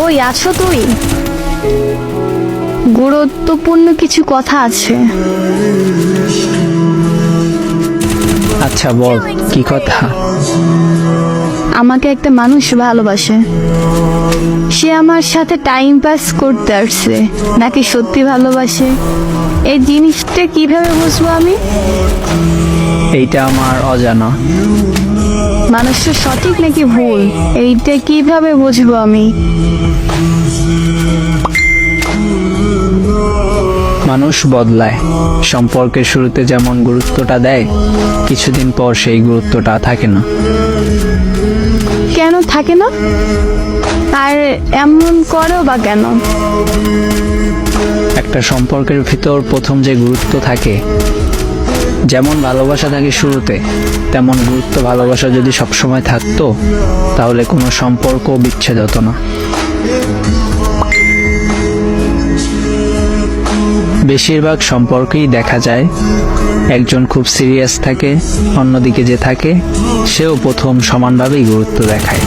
ওই আছো তুই? গুরুত্বপূর্ণ কিছু কথা আছে। আচ্ছা বল, কি কথা? আমাকে একটা মানুষ ভালোবাসে। সে আমার সাথে টাইম পাস করতে আসছে নাকি সত্যি ভালোবাসে, এই জিনিসটা কিভাবে বুঝবো আমি? এইটা আমার অজানা। মানুষটা সঠিক নাকি ভুল, এইটা কিভাবে বুঝবো আমি? মানুষ বদলায়। সম্পর্কের শুরুতে যেমন গুরুত্বটা দেয়, কিছুদিন পর সেই গুরুত্বটা থাকে না। কেন থাকে না? আর এমন করো বা কেন? একটা সম্পর্কের ভিতর প্রথম যে গুরুত্ব থাকে, যেমন ভালোবাসা থাকে শুরুতে, তেমন গুরুত্ব ভালোবাসা যদি সবসময় থাকতো, তাহলে কোনো সম্পর্ক বিচ্ছেদ হতো না। বেশিরভাগ সম্পর্কেই দেখা যায় একজন খুব সিরিয়াস থাকে, অন্যদিকে যে থাকে সেও প্রথম সমানভাবেই গুরুত্ব দেখায়।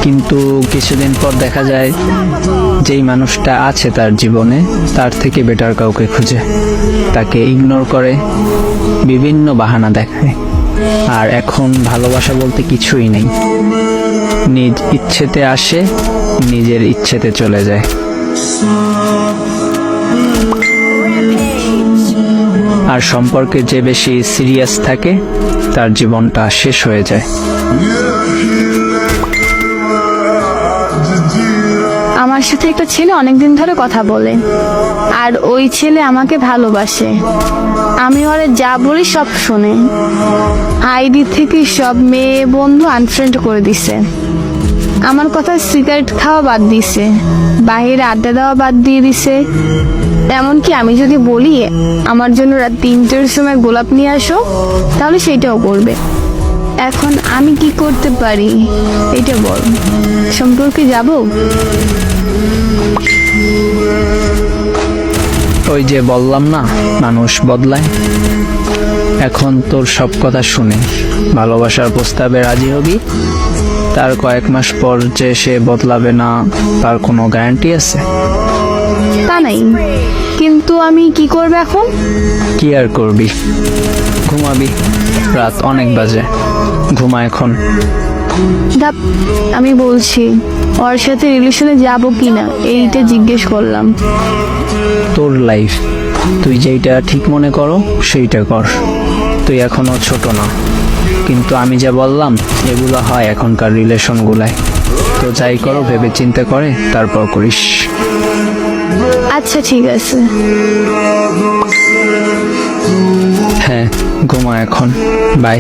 কিন্তু কিছুদিন পর দেখা যায় যেই মানুষটা আছে তার জীবনে, তার থেকে বেটার কাউকে খুঁজে, তাকে ইগনোর করে, বিভিন্ন বাহানা দেখায়। আর এখন ভালোবাসা বলতে কিছুই নেই। নিজ ইচ্ছেতে আসে, নিজের ইচ্ছেতে চলে যায়। আর সম্পর্কে যে বেশি সিরিয়াস থাকে, তার জীবনটা শেষ হয়ে যায়। আমার সাথে একটা ছেলে অনেকদিন ধরে কথা বলে, আর ওই ছেলে আমাকে ভালোবাসে। আমি ওরে যা বলি সব শুনে। আইডি থেকে সব মেয়ে বন্ধু আনফ্রেন্ড করে দিছে। আমার কথা সিগারেট খাওয়া বাদ দিছে, বাইরে আড্ডা দেওয়া বাদ দিয়ে দিছে। এমনকি আমি যদি বলি আমার জন্য রাত 3টের সময় গোলাপ নিয়ে আসো, তাহলে সেইটাও করবে। এখন আমি কি করতে পারি এটা বল। সম্পর্কে যাব? ওই যে বললাম না, মানুষ বদলায়। এখন তোর সব কথা শুনে ভালোবাসার প্রস্তাবে রাজি হবি, তার কয়েক মাস পর যে সে বদলাবে না, তার কোনো গ্যারান্টি আছে? তা নাই, কিন্তু আমি কি করব এখন? কি আর করবি? ঘুমাবি, রাত অনেক বাজে, ঘুমা এখন। ধাপ, আমি বলছি ওর সাথে রিলেশনে যাব কিনা এইটা জিজ্ঞেস করলাম। তোর লাইফ, তুই যেইটা ঠিক মনে করো সেইটা কর। তুই এখনো ছোট না, কিন্তু আমি যা বললাম এগুলো হয় এখনকার রিলেশনগুলায়। তো যাই করো ভেবে চিন্তে করে তারপর করিস। আচ্ছা ঠিক আছে। হ্যাঁ, ঘুমা এখন, বাই।